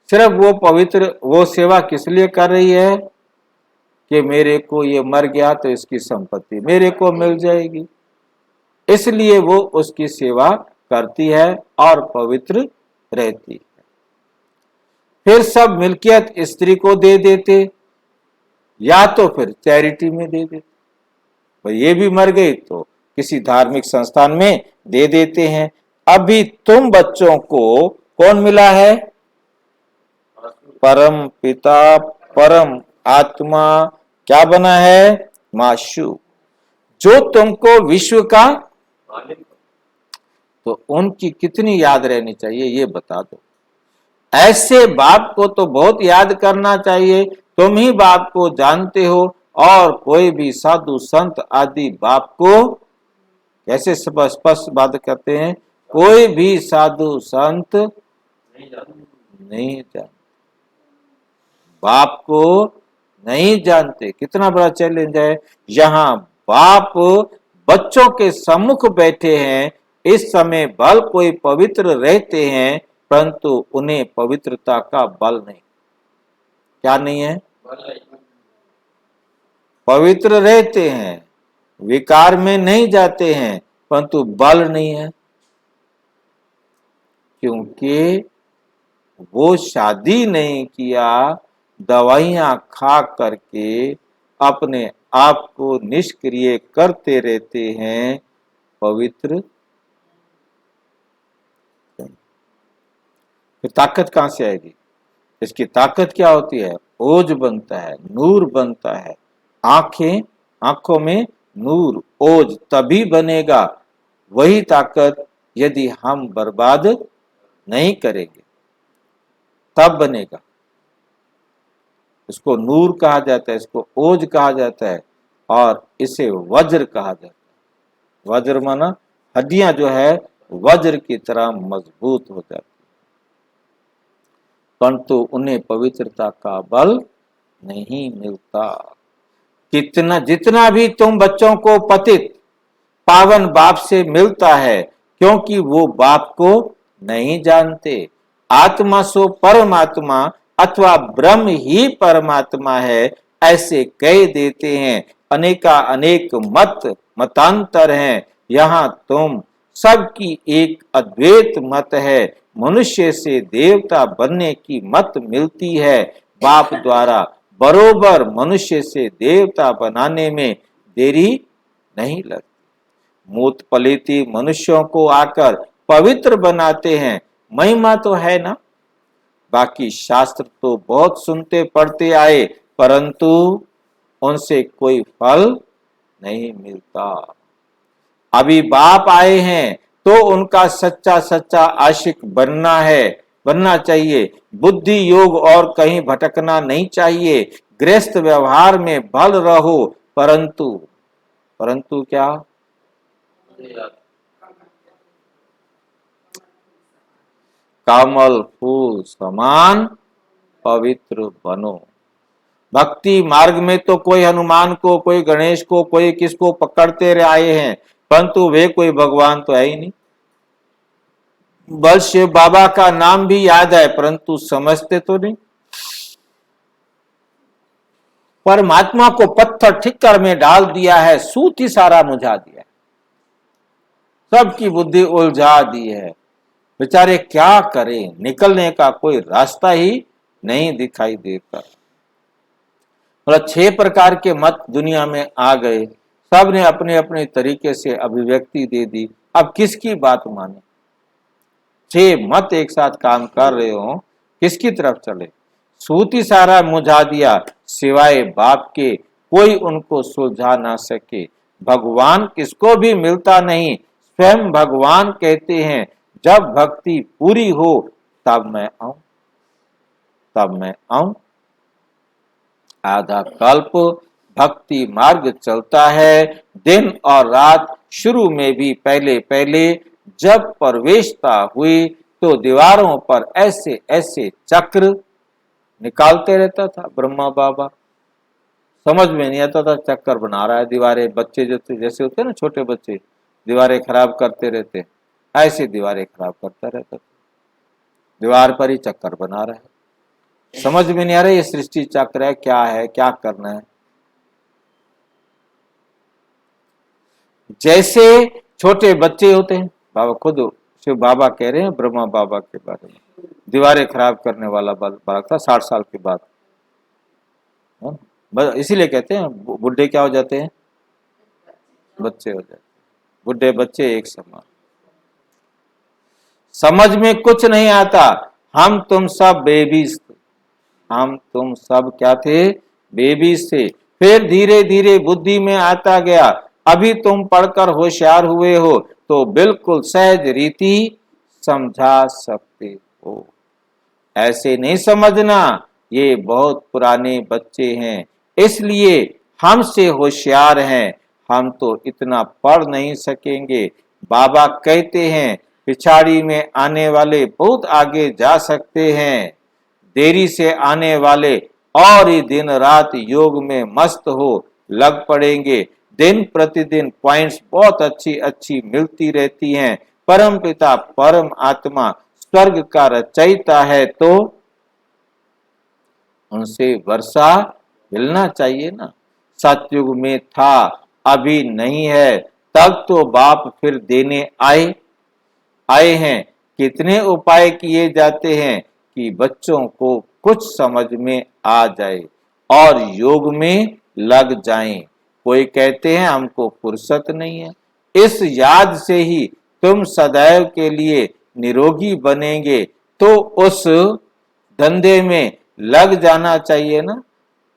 सिर्फ वो पवित्र, वो सेवा किस लिए कर रही है कि मेरे को ये मर गया तो इसकी संपत्ति मेरे को मिल जाएगी, इसलिए वो उसकी सेवा करती है और पवित्र रहती है। फिर सब मिल्कियत स्त्री को दे देते, या तो फिर चैरिटी में दे देते, तो ये भी मर गई तो किसी धार्मिक संस्थान में दे देते हैं। अभी तुम बच्चों को कौन मिला है? परम पिता परम आत्मा क्या बना है? माशू, जो तुमको विश्व का, तो उनकी कितनी याद रहनी चाहिए ये बता दो। ऐसे बाप को तो बहुत याद करना चाहिए, तुम ही बाप को जानते हो, और कोई भी साधु संत आदि बाप को कैसे स्पष्ट बात करते हैं, कोई भी साधु संत नहीं जानते, बाप को नहीं जानते। कितना बड़ा चैलेंज है। यहाँ बाप बच्चों के सम्मुख बैठे हैं, इस समय बल कोई पवित्र रहते हैं, परंतु उन्हें पवित्रता का बल नहीं। क्या नहीं है? पवित्र रहते हैं, विकार में नहीं जाते हैं, परंतु बल नहीं है, क्योंकि वो शादी नहीं किया, दवाइयां खा करके अपने आप को निष्क्रिय करते रहते हैं, पवित्र। फिर ताकत कहां से आएगी? इसकी ताकत क्या होती है? ओज बनता है, नूर बनता है। आंखों में नूर, ओज तभी बनेगा, वही ताकत यदि हम बर्बाद नहीं करेंगे तब बनेगा। इसको नूर कहा जाता है, इसको ओज कहा जाता है, और इसे वज्र कहा जाता है। वज्र माना हड्डियां जो है वज्र की तरह मजबूत हो जाती, परंतु उन्हें पवित्रता का बल नहीं मिलता। जितना भी तुम बच्चों को पतित पावन बाप से मिलता है, क्योंकि वो बाप को नहीं जानते। आत्मा सो परमात्मा अथवा ब्रह्म ही परमात्मा है, ऐसे कह देते हैं। अनेक मतांतर हैं, यहाँ तुम सबकी एक अद्वैत मत है। मनुष्य से देवता बनने की मत मिलती है, बाप द्वारा बरोबर मनुष्य से देवता बनाने में देरी नहीं लगती। मूत पलीती मनुष्यों को आकर पवित्र बनाते हैं, महिमा तो है ना। बाकी शास्त्र तो बहुत सुनते पढ़ते आए, परंतु उनसे कोई फल नहीं मिलता। अभी बाप आए हैं तो उनका सच्चा सच्चा आशिक बनना चाहिए। बुद्धि योग और कहीं भटकना नहीं चाहिए। गृहस्थ व्यवहार में भल रहो, परंतु क्या? कमल फूल समान पवित्र बनो। भक्ति मार्ग में तो कोई हनुमान को, कोई गणेश को, कोई किसको पकड़ते रहे आए हैं, परंतु वे कोई भगवान तो है ही नहीं। बस शिव बाबा का नाम भी याद है, परंतु समझते तो नहीं। परमात्मा को पत्थर ठिक्कर में डाल दिया है, सूत ही सारा मुझा दिया है, सबकी बुद्धि उलझा दी है। बेचारे क्या करें, निकलने का कोई रास्ता ही नहीं दिखाई देता। मतलब 6 प्रकार के मत दुनिया में आ गए, सब ने अपने अपने तरीके से अभिव्यक्ति दे दी। अब किसकी बात माने? 6 मत एक साथ काम कर रहे हो, किसकी तरफ चले? सूती सारा मुझा दिया, सिवाय बाप के कोई उनको सुलझा ना सके। भगवान किसको भी मिलता नहीं, स्वयं भगवान कहते हैं, जब भक्ति पूरी हो तब मैं आऊं। आधा कल्प भक्ति मार्ग चलता है, दिन और रात। शुरू में भी पहले जब प्रवेशता हुई तो दीवारों पर ऐसे ऐसे चक्र निकालते रहता था ब्रह्मा बाबा। समझ में नहीं आता था चक्कर बना रहा है। दीवारें बच्चे जैसे होते हैं ना, छोटे बच्चे दीवारें खराब करते रहते, ऐसे दीवारें खराब करता रहता था। दीवार पर ही चक्कर बना रहा है। समझ में नहीं आ रहा ये सृष्टि चक्र है, क्या करना है। जैसे छोटे बच्चे होते हैं, बाबा खुद शिव बाबा कह रहे हैं ब्रह्मा बाबा के बारे में, दीवारें खराब करने वाला बालक था 60 साल के बाद। इसीलिए कहते हैं बुढ़े क्या हो जाते हैं? बच्चे हो जाते हैं। बुढ़े बच्चे एक समान। समझ में कुछ नहीं आता। हम तुम सब बेबीज थे, हम तुम सब क्या थे? बेबीज थे। फिर धीरे धीरे बुद्धि में आता गया। अभी तुम पढ़कर होशियार हुए हो तो बिल्कुल सहज रीति समझा सकते हो। ऐसे नहीं समझना ये बहुत पुराने बच्चे हैं, इसलिए हमसे होशियार हैं, हम तो इतना पढ़ नहीं सकेंगे। बाबा कहते हैं पिछाड़ी में आने वाले बहुत आगे जा सकते हैं, देरी से आने वाले और ही दिन रात योग में मस्त हो लग पड़ेंगे। दिन प्रतिदिन पॉइंट्स बहुत अच्छी अच्छी मिलती रहती हैं। परम पिता परम आत्मा स्वर्ग का रचयिता है, तो उनसे वर्षा मिलना चाहिए ना। सतयुग में था, अभी नहीं है, तब तो बाप फिर देने आए हैं। कितने उपाय किए जाते हैं कि बच्चों को कुछ समझ में आ जाए और योग में लग जाएं। कोई कहते हैं हमको फुर्सत नहीं है। इस याद से ही तुम सदैव के लिए निरोगी बनेंगे, तो उस धंधे में लग जाना चाहिए ना।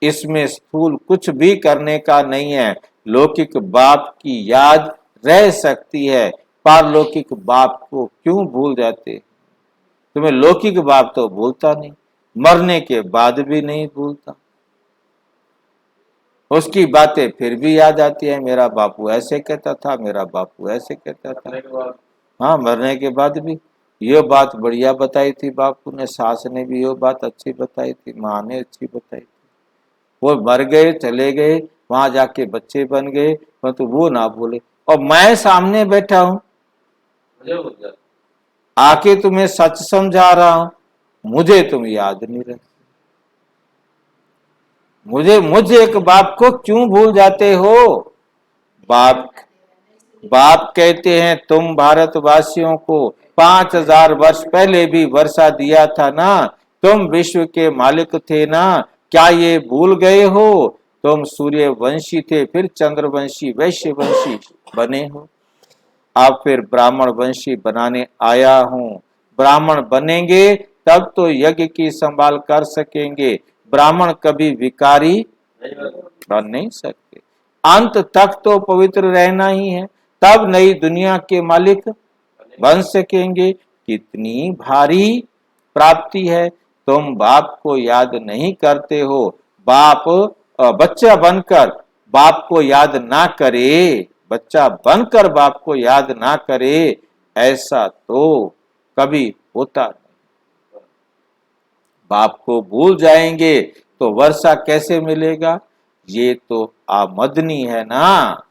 इसमें स्थूल कुछ भी करने का नहीं है। लौकिक बाप की याद रह सकती है, पारलौकिक बाप को क्यों भूल जाते? तुम्हें लौकिक बाप तो भूलता नहीं, मरने के बाद भी नहीं भूलता। उसकी बातें फिर भी याद आती है, मेरा बापू ऐसे कहता था, मेरा बापू ऐसे कहता था। हाँ, मरने के बाद भी ये बात बढ़िया बताई थी बापू ने, सास ने भी ये बात अच्छी बताई थी, माँ ने अच्छी बताई थी। वो मर गए, चले गए, वहां जाके बच्चे बन गए, परंतु वो ना भूले। और मैं सामने बैठा हूं, आके तुम्हें सच समझा रहा हूं, मुझे तुम याद नहीं रखते। मुझे एक बाप को क्यों भूल जाते हो? बाप कहते हैं तुम भारतवासियों को 5000 वर्ष पहले भी वर्षा दिया था ना, तुम विश्व के मालिक थे ना, क्या ये भूल गए हो? तुम सूर्यवंशी थे, फिर चंद्रवंशी, वैश्यवंशी बने हो, अब फिर ब्राह्मण वंशी बनाने आया हूं। ब्राह्मण बनेंगे तब तो यज्ञ की संभाल कर सकेंगे, ब्राह्मण कभी विकारी बन नहीं सकते। अंत तक तो पवित्र रहना ही है, तब नई दुनिया के मालिक बन सकेंगे। कितनी भारी प्राप्ति है। तुम बाप को याद नहीं करते हो। बच्चा बनकर बाप को याद ना करे, बच्चा बनकर बाप को याद ना करे, ऐसा तो कभी होता नहीं। बाप को भूल जाएंगे तो वर्षा कैसे मिलेगा? ये तो आमदनी है ना।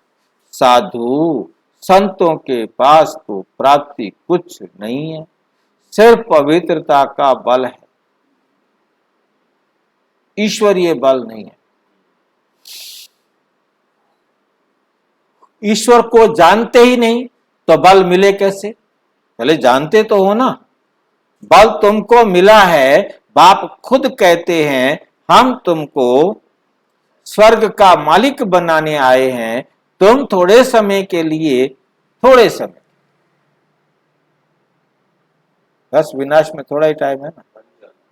साधु संतों के पास तो प्राप्ति कुछ नहीं है, सिर्फ पवित्रता का बल है, ईश्वरीय बल नहीं है। ईश्वर को जानते ही नहीं तो बल मिले कैसे? पहले जानते तो हो ना। बल तुमको मिला है, बाप खुद कहते हैं हम तुमको स्वर्ग का मालिक बनाने आए हैं। तुम थोड़े समय के लिए, थोड़े समय, बस विनाश में थोड़ा ही टाइम है ना,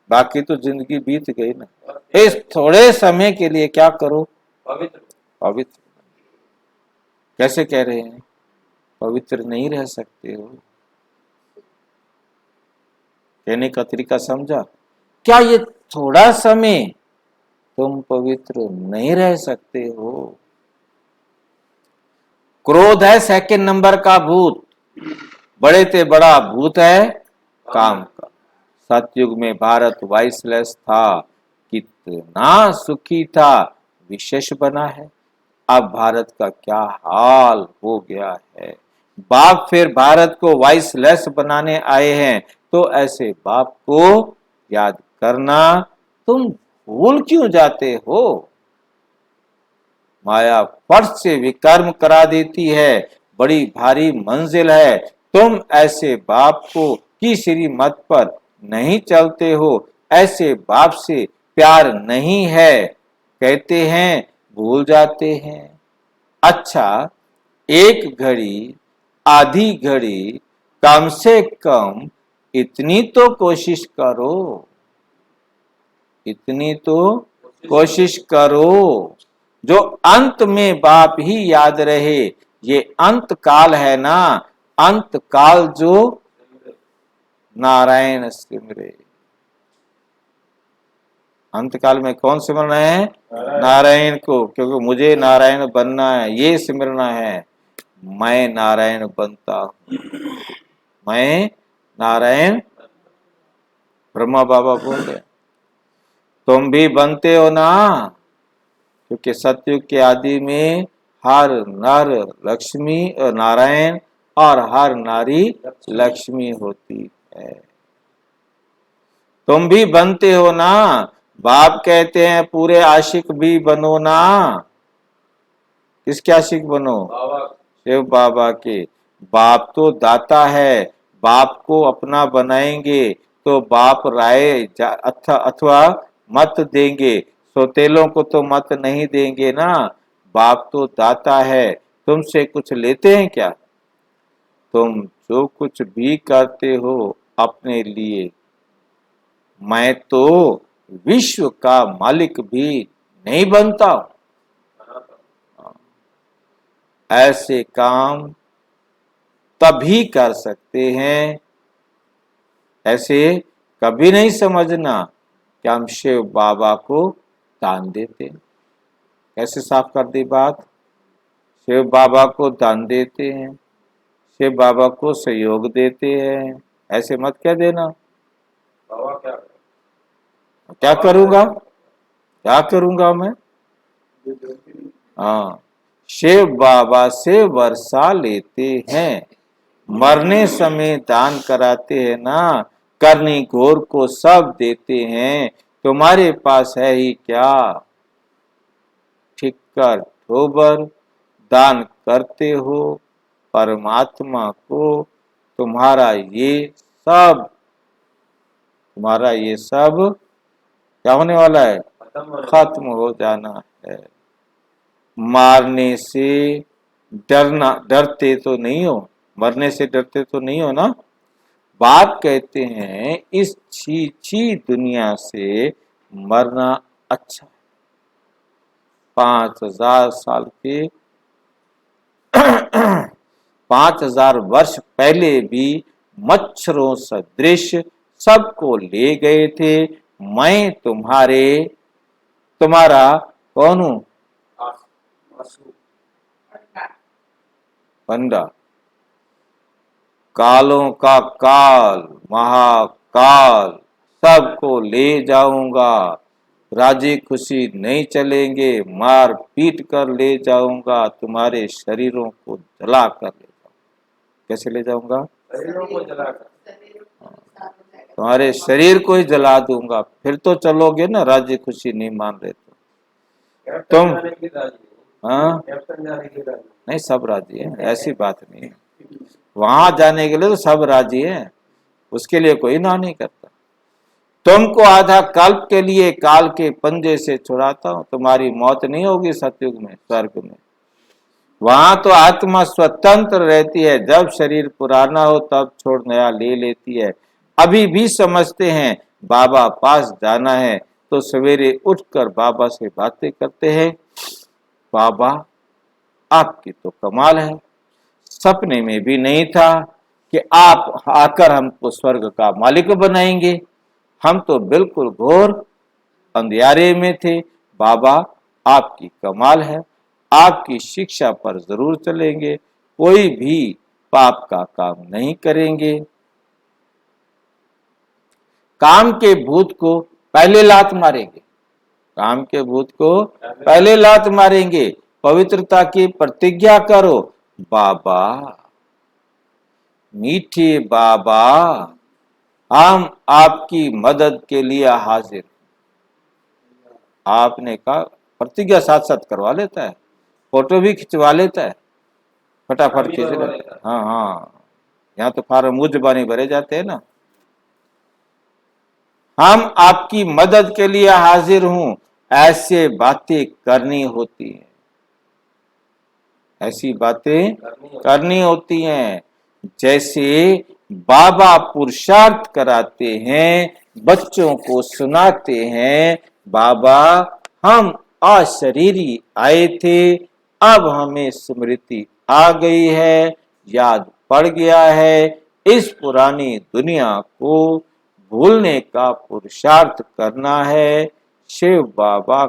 बाकी तो जिंदगी बीत गई ना। इस थोड़े समय के लिए क्या करो? पवित्र। कैसे कह रहे हैं? पवित्र नहीं रह सकते हो। कहने का तरीका समझा? क्या ये थोड़ा समय तुम पवित्र नहीं रह सकते हो? क्रोध है सेकंड नंबर का भूत, बड़े से बड़ा भूत है काम का। सतयुग में भारत वाइसलेस था, कितना सुखी था, विशेष बना है। अब भारत का क्या हाल हो गया है। बाप फिर भारत को वाइसलेस बनाने आए हैं, तो ऐसे बाप को याद करना तुम भूल क्यों जाते हो? माया फट से विकर्म करा देती है, बड़ी भारी मंजिल है। तुम ऐसे बाप को की श्रीमत पर नहीं चलते हो, ऐसे बाप से प्यार नहीं है, कहते हैं भूल जाते हैं। अच्छा, एक घड़ी, आधी घड़ी, कम से कम इतनी तो कोशिश करो, इतनी तो कोशिश करो, जो अंत में बाप ही याद रहे। ये अंत काल है ना, अंत काल जो नारायण सिमरे। अंत काल में कौन सिमरना है? नारायण को, क्योंकि मुझे नारायण बनना है, ये सिमरना है। मैं नारायण बनता हूं, मैं नारायण। ब्रह्मा बाबा बोल रहे तुम भी बनते हो ना, क्योंकि सतयुग के आदि में हर नर लक्ष्मी नारायण और हर नारी लक्ष्मी होती है। तुम भी बनते हो ना, बाप कहते हैं पूरे आशिक भी बनो ना। किसके आशिक बनो? बाबा शिव बाबा के। बाप तो दाता है, बाप को अपना बनाएंगे तो बाप अथवा मत देंगे, सौतेलों को तो मत नहीं देंगे ना। बाप तो दाता है, तुमसे कुछ लेते हैं क्या? तुम जो कुछ भी करते हो अपने लिए, मैं तो विश्व का मालिक भी नहीं बनता हूं। ऐसे काम तभी कर सकते हैं, ऐसे कभी नहीं समझना कि हम शिव बाबा को दान देते। कैसे साफ कर दी बात? शिव बाबा को दान देते हैं, शिव बाबा को सहयोग देते हैं, ऐसे मत कह देना। बाबा क्या क्या करूंगा? क्या करूंगा मैं? हाँ, शिव बाबा से वर्षा लेते हैं, मरने समय दान कराते हैं ना, करनी घोर को सब देते हैं, तुम्हारे पास है ही क्या? ठिक्कर ठोबर दान करते हो परमात्मा को, तुम्हारा ये सब क्या होने वाला है? खत्म हो जाना है। मारने से डरते तो नहीं हो, मरने से डरते तो नहीं हो ना। बाप कहते हैं इस छी दुनिया से मरना अच्छा है। 5000 साल के 5000 वर्ष पहले भी मच्छरों सदृश सबको ले गए थे। मैं तुम्हारा कौन हूं? बंदा। कालों का काल, महाकाल, सबको ले जाऊंगा। राजी खुशी नहीं चलेंगे, मार पीट कर ले जाऊंगा, तुम्हारे शरीरों को जला कर ले जाऊंगा। कैसे ले जाऊंगा? शरीरों को जलाकर तुम्हारे शरीर को ही जला दूंगा, फिर तो चलोगे ना। राजी खुशी नहीं मान रहे तो कैप्टन तुम। जाने की राजी है। हाँ, कैप्टन जाने की राजी नहीं सब राजी है, ऐसी बात नहीं है। वहां जाने के लिए तो सब राजी है, उसके लिए कोई ना नहीं करता। तुमको आधा कल्प के लिए काल के पंजे से छुड़ाता हूं, तुम्हारी मौत नहीं होगी सतयुग में, स्वर्ग में। वहां तो आत्मा स्वतंत्र रहती है, जब शरीर पुराना हो तब छोड़ नया ले लेती है। अभी भी समझते हैं बाबा पास जाना है तो सवेरे उठकर बाबा से बातें करते हैं। बाबा आपकी तो कमाल है, सपने में भी नहीं था कि आप आकर हमको स्वर्ग का मालिक बनाएंगे। हम तो बिल्कुल घोर अंधियारे में थे। बाबा आपकी कमाल है, आपकी शिक्षा पर जरूर चलेंगे, कोई भी पाप का काम नहीं करेंगे। काम के भूत को पहले लात मारेंगे, काम के भूत को पहले लात मारेंगे। पवित्रता की प्रतिज्ञा करो। बाबा, मीठे बाबा, हम आपकी मदद के लिए हाजिर। आपने कहा प्रतिज्ञा साथ साथ करवा लेता है, फोटो भी खिंचवा लेता है, फटाफट खींच लेता है। हाँ हाँ, यहाँ तो फार्म मुंह जुबानी भरे जाते हैं ना। हम आपकी मदद के लिए हाजिर हूं, ऐसे बातें करनी होती हैं, ऐसी बातें करनी होती हैं। जैसे बाबा पुरुषार्थ कराते हैं, बच्चों को सुनाते हैं। बाबा हम अशरीरी आए थे, अब हमें स्मृति आ गई है, याद पड़ गया है। इस पुरानी दुनिया को भूलने का पुरुषार्थ करना है। शिव बाबा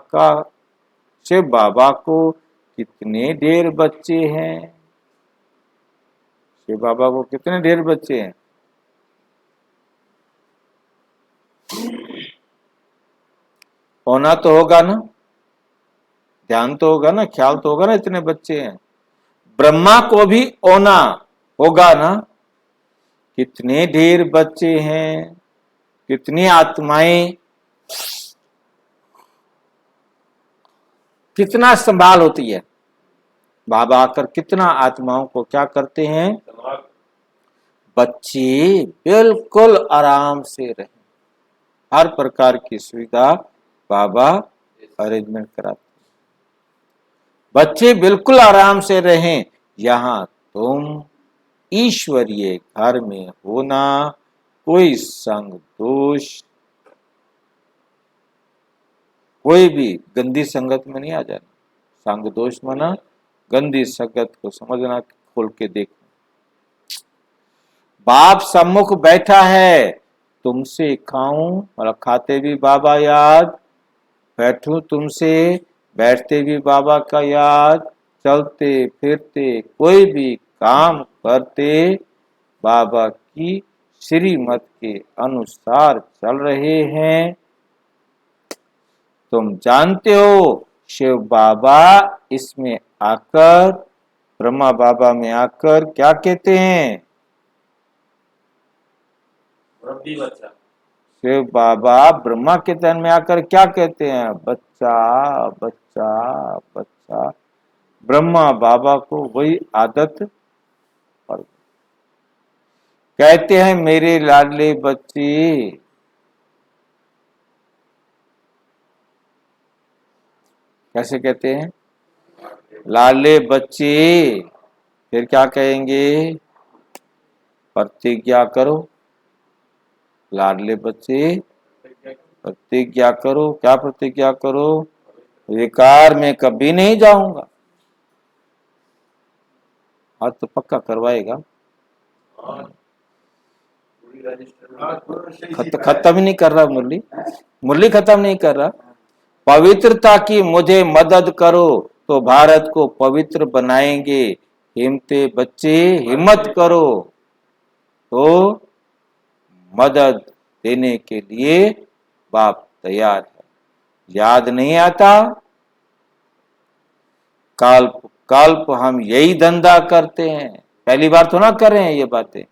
को कितने ढेर बच्चे हैं? शिव बाबा को कितने ढेर बच्चे हैं? होना तो होगा ना। ध्यान तो होगा ना, ख्याल तो होगा ना, इतने बच्चे हैं। ब्रह्मा को भी होना होगा ना, कितने ढेर बच्चे हैं, कितनी आत्माएं, कितना संभाल होती है। बाबा आकर कितना आत्माओं को क्या करते हैं, दिमाग बच्चे बिल्कुल आराम से रहे, हर प्रकार की सुविधा बाबा अरेंजमेंट कराते, बच्चे बिल्कुल आराम से रहें। यहां तुम ईश्वरीय घर में होना, कोई संग दोष, कोई भी गंदी संगत में नहीं आ जाना। संग दोष माना गंदी संगत को समझना, खोल के देखो। बाप सम्मुख बैठा है, तुमसे खाऊं, मतलब खाते भी बाबा याद, बैठूं तुमसे, बैठते भी बाबा का याद, चलते फिरते कोई भी काम करते बाबा की श्रीमत के अनुसार चल रहे हैं। तुम जानते हो शिव बाबा इसमें आकर, ब्रह्मा बाबा में आकर क्या कहते हैं, रब्बी बच्चा शिव बाबा ब्रह्मा के तन में आकर क्या कहते हैं, बच्चा बच्चा बच्चा। ब्रह्मा बाबा को वही आदत पड़ गई। कहते हैं मेरे लाडले बच्चे, कैसे कहते हैं, लाडले बच्चे। फिर क्या कहेंगे, प्रतिज्ञा करो, लाडले बच्चे प्रतिज्ञा करो। क्या प्रतिज्ञा करो, विकार में कभी नहीं जाऊंगा। आज तो पक्का करवाएगा, और पूरी रजिस्टर खत्म ही नहीं कर रहा मुरली, मुरली खत्म नहीं कर रहा। पवित्रता की मुझे मदद करो तो भारत को पवित्र बनाएंगे। हिम्मते बच्चे हिम्मत करो, तो मदद देने के लिए बाप तैयार है। याद नहीं आता, कल्प कल्प हम यही धंधा करते हैं, पहली बार तो ना कर रहे हैं ये बातें,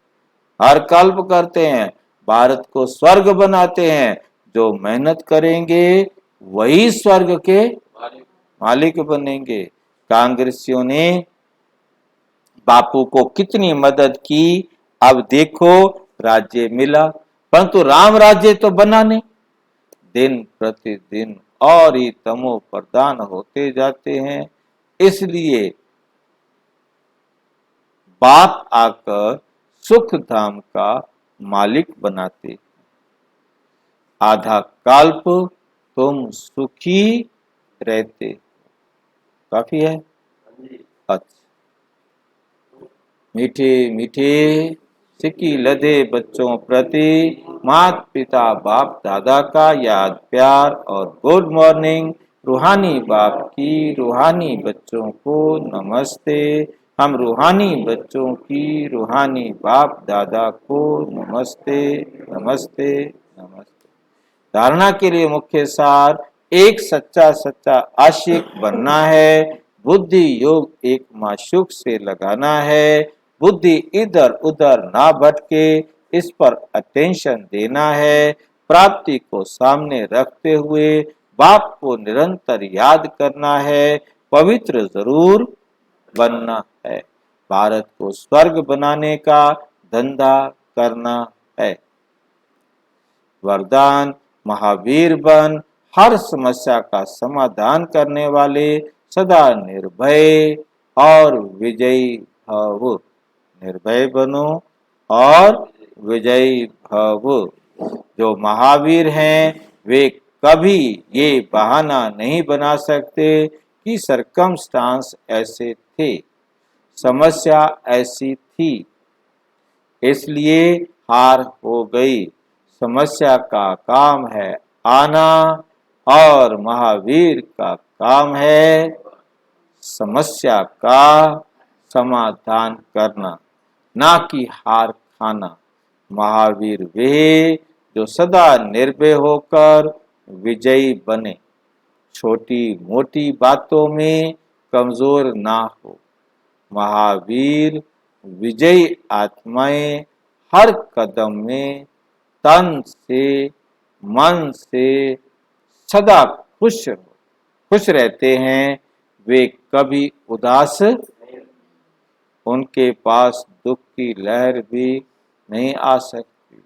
हर कल्प करते हैं। भारत को स्वर्ग बनाते हैं, जो मेहनत करेंगे वही स्वर्ग के मालिक बनेंगे। कांग्रेसियों ने बापू को कितनी मदद की, अब देखो राज्य मिला, परंतु राम राज्य तो बना नहीं। दिन प्रतिदिन और ही तमो प्रधान होते जाते हैं। इसलिए बाप आकर सुख धाम का मालिक बनाते। आधा कल्प तुम सुखी रहते, काफी है। अच्छा, मीठे मीठे सिक्की लदे बच्चों प्रति माता पिता बाप दादा का याद प्यार और गुड मॉर्निंग। रूहानी बाप की रूहानी बच्चों को नमस्ते। हम रूहानी बच्चों की रूहानी बाप दादा को नमस्ते नमस्ते नमस्ते। धारणा के लिए मुख्य सार, एक सच्चा सच्चा आशिक बनना है, बुद्धि योग एक माशूक से लगाना है, बुद्धि इधर उधर ना भटके, इस पर अटेंशन देना है, प्राप्ति को सामने रखते हुए बाप को निरंतर याद करना है, पवित्र जरूर बनना है, भारत को स्वर्ग बनाने का धंधा करना है। वरदान, महावीर बन, हर समस्या का समाधान करने वाले, सदा निर्भय और विजयी भव। निर्भय बनो और विजयी भव। जो महावीर हैं वे कभी ये बहाना नहीं बना सकते कि सरकमस्टांस ऐसे थे, समस्या ऐसी थी, इसलिए हार हो गई। समस्या का काम है आना और महावीर का काम है समस्या का समाधान करना, ना कि हार खाना। महावीर वे जो सदा निर्भय होकर विजयी बने। छोटी मोटी बातों में कमजोर ना हो। महावीर विजयी आत्माएं हर कदम में तन से मन से सदा खुश रहते हैं। वे कभी उदास, उनके पास दुख की लहर भी नहीं आ सकती,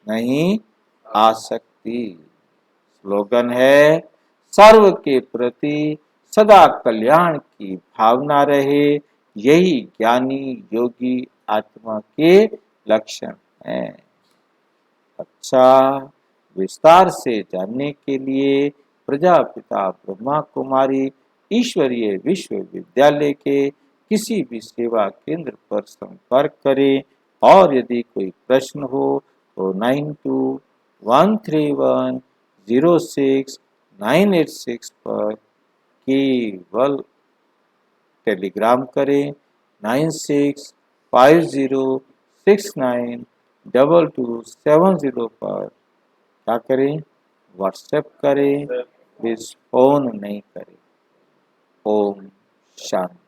नहीं आ सकती। स्लोगन है, सर्व के प्रति सदा कल्याण की भावना रहे, यही ज्ञानी योगी आत्मा के लक्षण हैं। अच्छा, विस्तार से जानने के लिए प्रजापिता ब्रह्मा कुमारी ईश्वरीय विश्वविद्यालय के किसी भी सेवा केंद्र पर संपर्क करें और यदि कोई प्रश्न हो तो 9213106986 पर केवल टेलीग्राम करें। 9650692270 पर क्या करें, व्हाट्सएप करें, प्लीज फोन नहीं करें। ओम शांति।